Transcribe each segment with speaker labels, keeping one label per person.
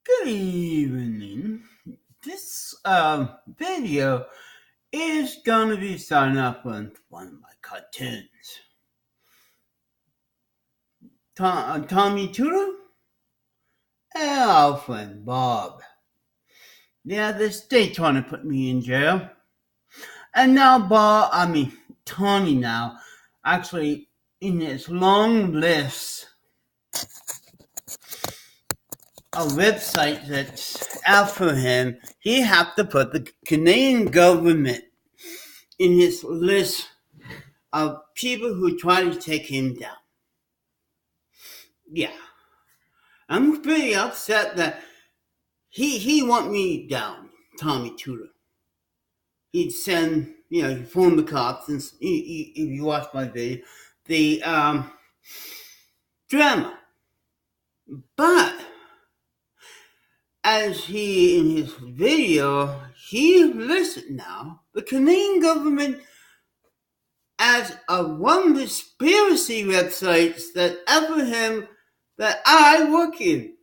Speaker 1: Good evening. This video is gonna be starting off with one of my cartoons. Tommy Tudor and our friend Bob. Yeah, the state trying to put me in jail. And now Tony now, actually in his long list of websites that's out for him, he have to put the Canadian government in his list of people who try to take him down. Yeah, I'm pretty upset that he want me down, Tommy Tudor. He'd send, he'd phone the cops, and if you watch my video, the drama. But as he, in his video, he listed now the Canadian government as one conspiracy websites that ever him that I work in.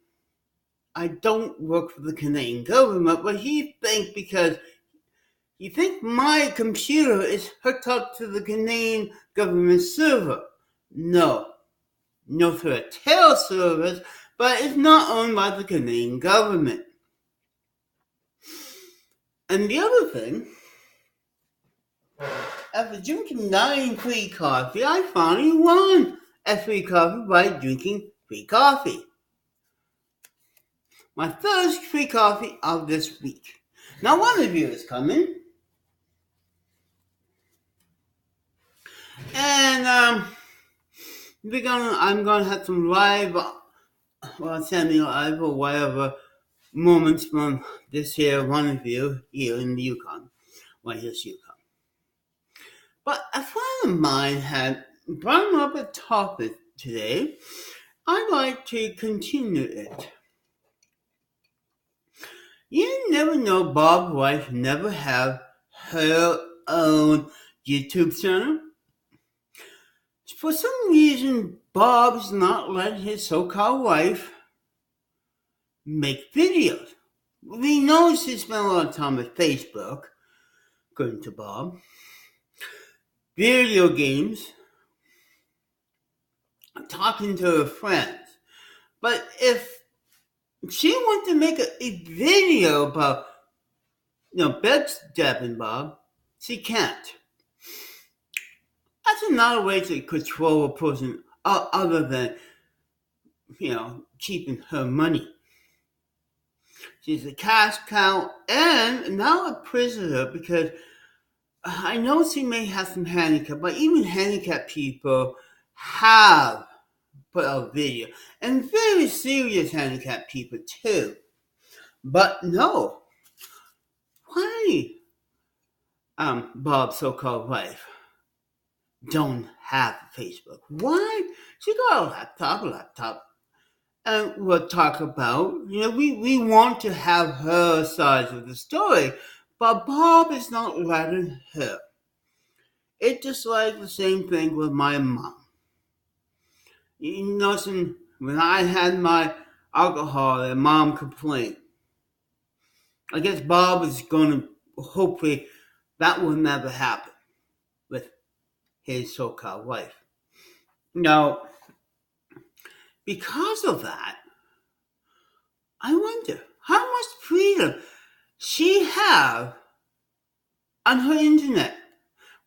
Speaker 1: I don't work for the Canadian government, but he thinks my computer is hooked up to the Canadian government server. No for a tail service, but it's not owned by the Canadian government. And the other thing, after drinking 9 free coffee, I finally won a free coffee by drinking free coffee. My first free coffee of this week. Now one of you is coming. And I'm gonna have some live, semi-live or whatever moments from this here one of you here in the Yukon. Well, here's Yukon. But a friend of mine had brought up a topic today. I'd like to continue it. You never know, Bob's wife never have her own YouTube channel. For some reason, Bob's not letting his so-called wife make videos. We know she spent a lot of time at Facebook, according to Bob. Video games, talking to her friends. But if she wants to make a video about, bed-stepping Bob, she can't. That's another way to control a person other than, keeping her money. She's a cash cow and now a prisoner because I know she may have some handicap, but even handicapped people have put out video. And very serious handicapped people too. But no. Why Bob's so-called wife don't have Facebook? Why? She got a laptop. And we'll talk about, we want to have her side of the story, but Bob is not letting her. It's just like the same thing with my mom. When I had my alcohol and mom complained, I guess Bob is going to, hopefully, that will never happen with his so-called wife. Now, because of that, I wonder how much freedom she have on her internet.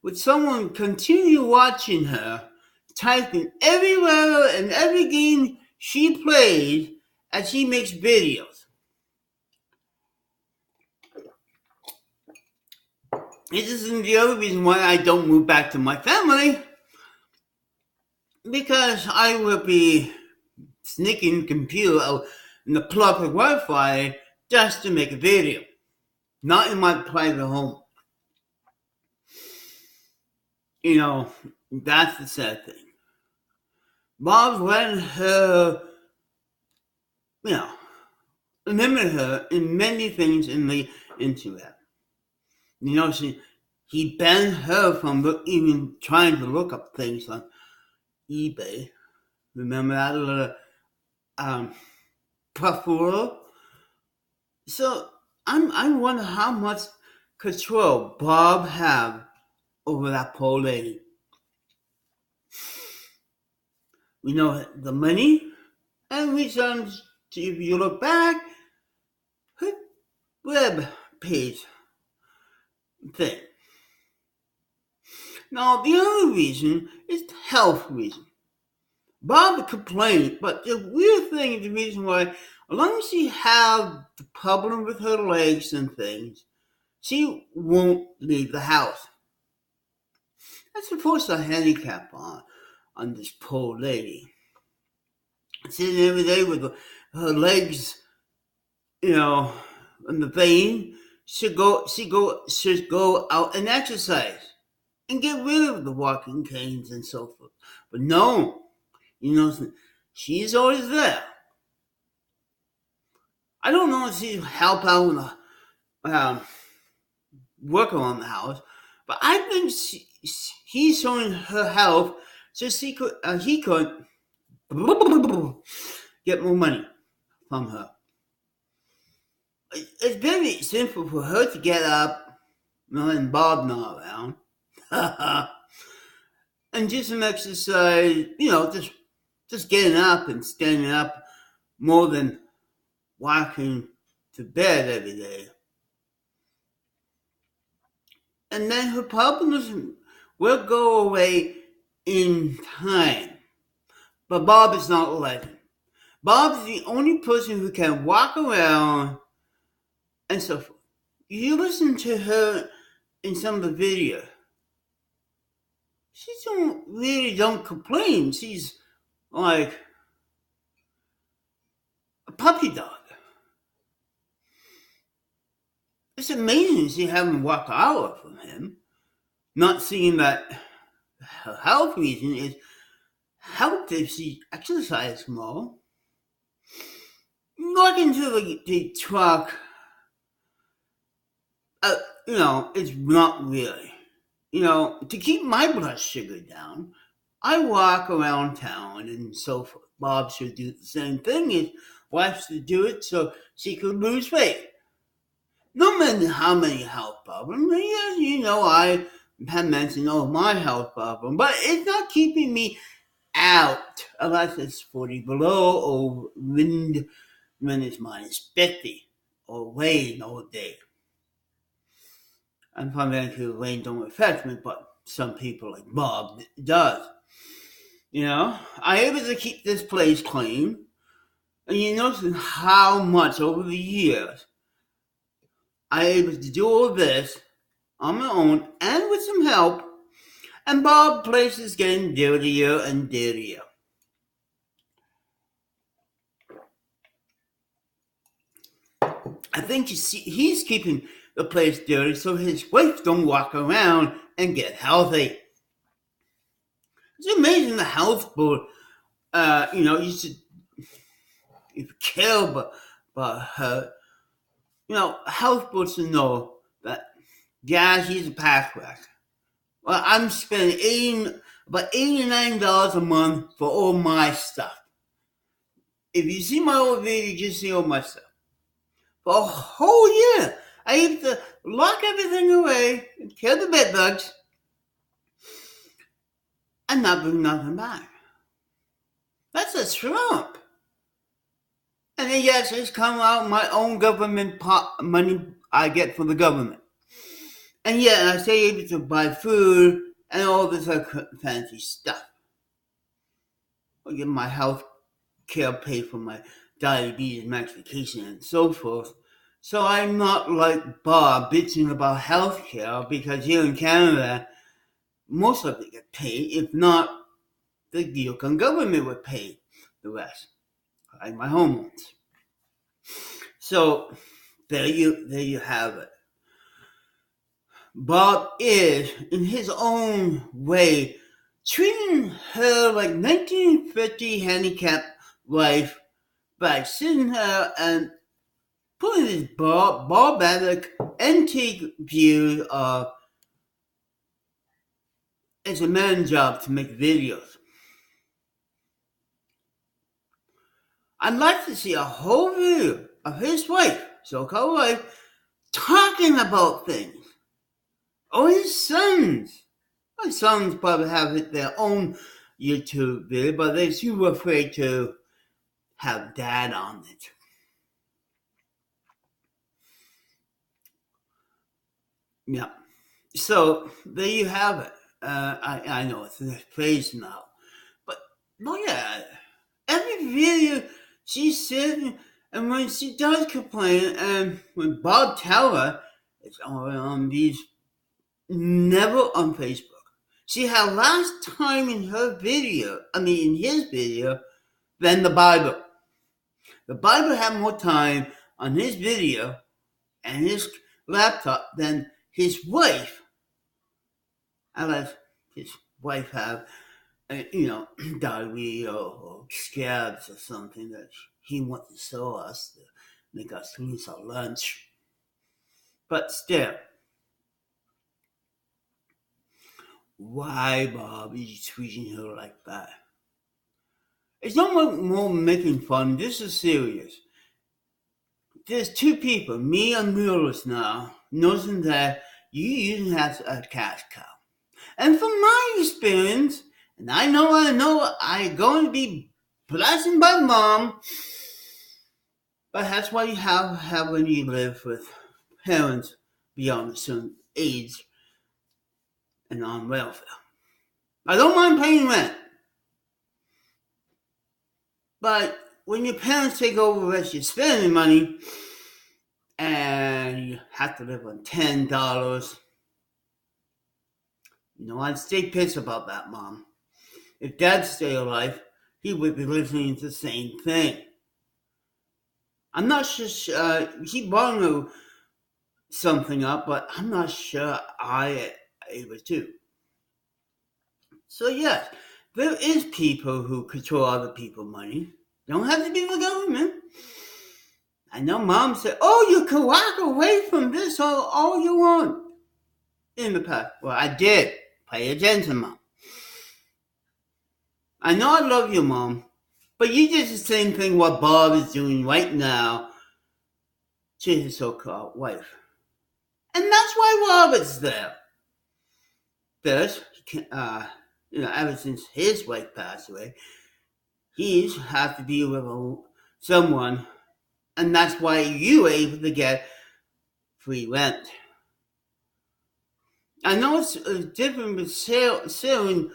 Speaker 1: Would someone continue watching her, typing everywhere and every game she plays as she makes videos? This isn't the other reason why I don't move back to my family. Because I will be sneaking the computer out in the public Wi-Fi just to make a video. Not in my private home. That's the sad thing. Bob's letting her, limit her in many things in the internet. He banned her from even trying to look up things on eBay. Remember that little Puffalo? So I wonder how much control Bob have over that poor lady. We know the money, and we sometimes, if you look back, her web page thing. Now the other reason is the health reason. Bob complained, but the weird thing is the reason why, as long as she have the problem with her legs and things, she won't leave the house. That's supposed to handicap on this poor lady. Sitting every day with her legs, in the vein, should go out and exercise and get rid of the walking canes and so forth. But no, she's always there. I don't know if she help out with work around the house, but I think he's showing her health so he could get more money from her. It's very simple for her to get up and Bob not around and do some exercise, just getting up and standing up more than walking to bed every day. And then her problems will go away in time. But Bob is not like him. Bob is the only person who can walk around and so forth. You listen to her in some of the videos. She don't complain. She's like a puppy dog. It's amazing she haven't walked out from him. Not seeing that her health reason is helped if she exercised more. Look into the truck. It's not really. To keep my blood sugar down, I walk around town and so forth. Bob should do the same thing. His wife should do it so she could lose weight. No matter how many health problems, yes, I have mentioned my health problem, but it's not keeping me out unless it's 40 below or wind when it's minus 50 or rain all day. And from Vancouver, rain don't affect me, but some people like Bob does. I able to keep this place clean, and you notice how much over the years I able to do all this on my own and with some help, and Bob's place is getting dirtier and dirtier. I think he's keeping the place dirty so his wife don't walk around and get healthy. It's amazing the health board, you should kill but her. Health board should know that, yeah, he's a pack rat. Well, I'm spending about $89 a month for all my stuff. If you see my old video, you just see all my stuff. For a whole year, I have to lock everything away and kill the bed bugs and not bring nothing back. That's a Trump. And then yes, it's come out my own government money I get from the government. And yeah, I stay able to buy food and all this other fancy stuff. I get my health care paid for my diabetes medication and so forth. So I'm not like Bob bitching about health care because here in Canada, most of it get paid. If not, the Yukon government would pay the rest, like my hormones. So there you have it. Bob is, in his own way, treating her like 1950 handicapped wife by sitting her and putting this barbaric, antique view of it's a man's job to make videos. I'd like to see a whole video of his wife so-called wife, talking about things. Or his sons. My sons probably have their own YouTube video, but they're too afraid to have dad on it. Yeah. So there you have it. I know it's a phrase now, but look at it. Every video she's sitting, and when she does complain, and when Bob Teller is on these, never on Facebook. She had last time in his video, than the Bible. The Bible had more time on his video and his laptop than his wife. Unless his wife have, diarrhea or scabs or something that he wants to sell us to make us lose our lunch. But still, why, Bob, is he treating her like that? It's not more making fun. This is serious. There's two people, me and Lewis now, noticing that you using have a cash cow. And from my experience, and I know I'm going to be blessed by mom, but that's what you have when you live with parents beyond a certain age and on welfare. I don't mind paying rent, but when your parents take over as you're spending money, and you have to live on $10, I'd stay pissed about that, Mom. If Dad stayed alive, he would be listening to the same thing. I'm not sure, he brought something up, but I'm not sure I able to. So yes, there is people who control other people's money. Don't have to be the government. I know Mom said, "Oh, you can walk away from this all you want." In the past, well, I did. Pay attention, Mom. I know I love you, Mom, but you did the same thing what Bob is doing right now to his so-called wife, and that's why Robert's there. First, ever since his wife passed away, he's had to deal with someone, and that's why you were able to get free rent. I know it's different with selling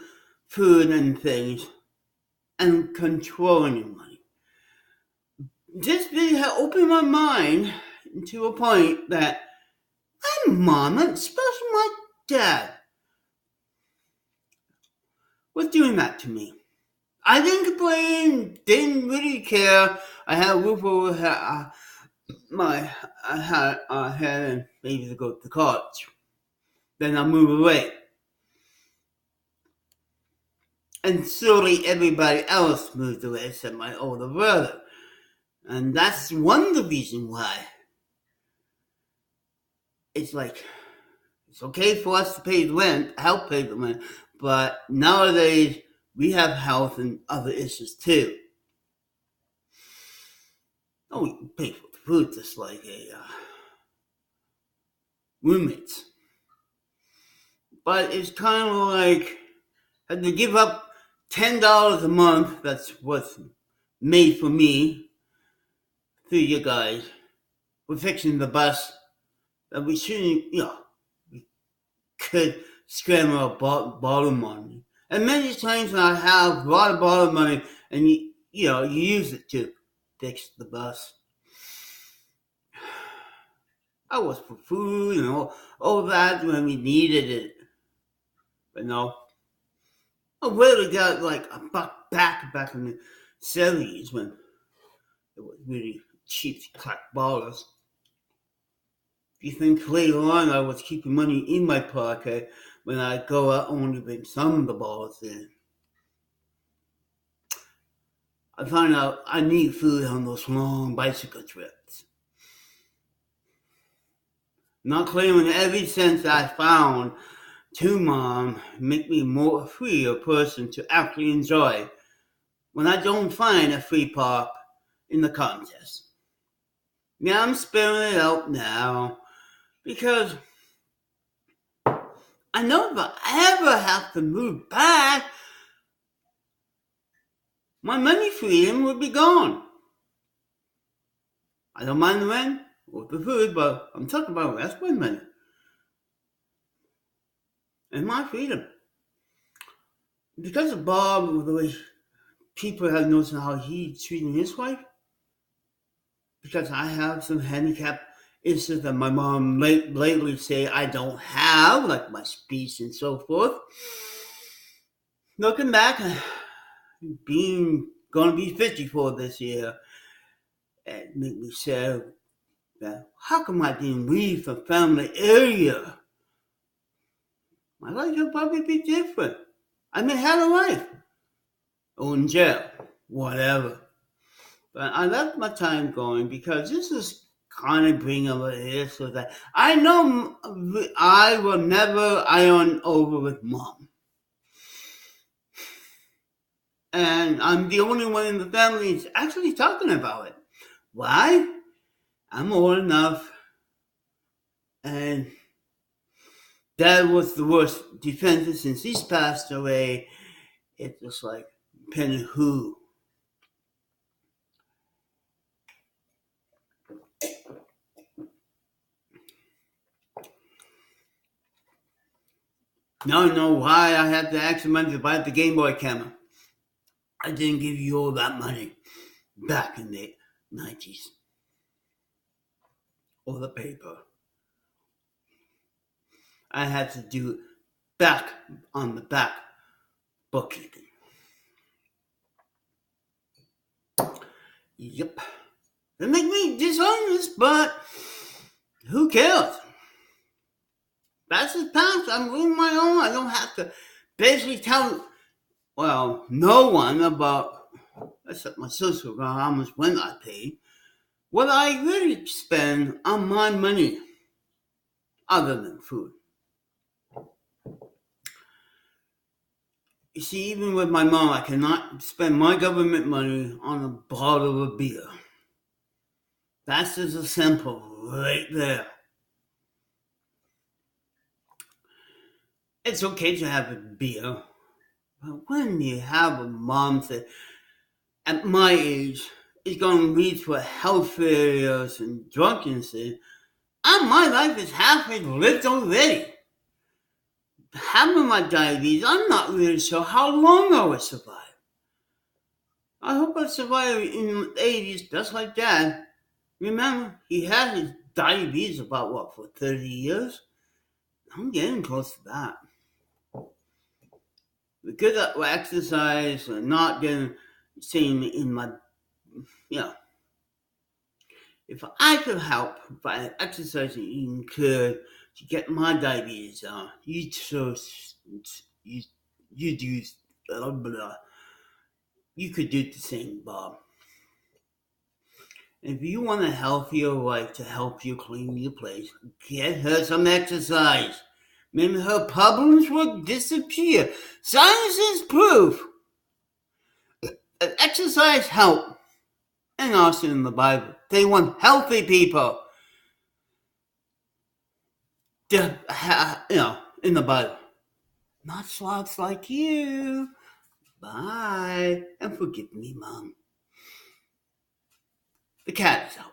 Speaker 1: food and things and controlling your money. This video has opened my mind to a point that my mom, and especially my dad, was doing that to me. I didn't complain, didn't really care. I had a roof over my head and maybe to go to college. Then I move away. And slowly everybody else moved away except my older brother. And that's one of the reasons why it's like, it's okay for us to pay the rent, help pay the rent, but nowadays we have health and other issues too. Oh, we can pay for the food just like a roommates. But it's kind of like, had to give up $10 a month, that's what's made for me, through you guys, for fixing the bus, that we shouldn't, we could scramble our bottom money. And many times I have a lot of bottom money, and you use it to fix the bus. I was for food and all that when we needed it. But no, I really got like a buck back in the 70s when it was really cheap to collect ballers. You think later on I was keeping money in my pocket when I go out only bring some of the balls in. I find out I need food on those long bicycle trips. Not claiming every cent I found to Mom make me more free a person to actually enjoy when I don't find a free pop in the contest. Yeah, I'm spilling it out now because I know if I ever have to move back, my money freedom would be gone. I don't mind the rent or the food, but I'm talking about that's my money and my freedom. Because of Bob, the way people have noticed how he's treating his wife, because I have some handicap issues that my mom lately say I don't have, like my speech and so forth. Looking back, being gonna be 54 this year, it made me say that how come I didn't leave the family area? My life would probably be different. I may have a life or in jail, whatever. But I left my time going because this is kind of bringing over this or that. I know I will never iron over with mom. And I'm the only one in the family that's actually talking about it. Why? I'm old enough, and Dad was the worst defender since he's passed away. It's just like, Penny who? Now I know why I had the extra money to buy the Game Boy camera. I didn't give you all that money back in the 90s. Or the paper. I had to do back on the back bookkeeping. Yep. It make me dishonest, but who cares? That's his past. I'm doing my own. I don't have to basically tell, well, no one about, except my sister, about how much rent I pay, what I really spend on my money, other than food. You see, even with my mom, I cannot spend my government money on a bottle of beer. That's just a simple right there. It's okay to have a beer, but when you have a mom that, at my age, is going to lead to a health failures and drunkenness, and my life is halfway lived already. Having my diabetes, I'm not really sure how long I will survive. I hope I survive in the 80s, just like Dad. Remember, he had his diabetes about, what, for 30 years? I'm getting close to that. Because I exercise and not getting seen in my, if I could help by exercising eating good to get my diabetes down, you do blah, blah. You could do the same, Bob. If you want a healthier wife to help you clean your place, get her some exercise. Maybe her problems will disappear. Science is proof that exercise helps. And also in the Bible, they want healthy people. In the Bible. Not sloths like you. Bye. And forgive me, Mom. The cat is out.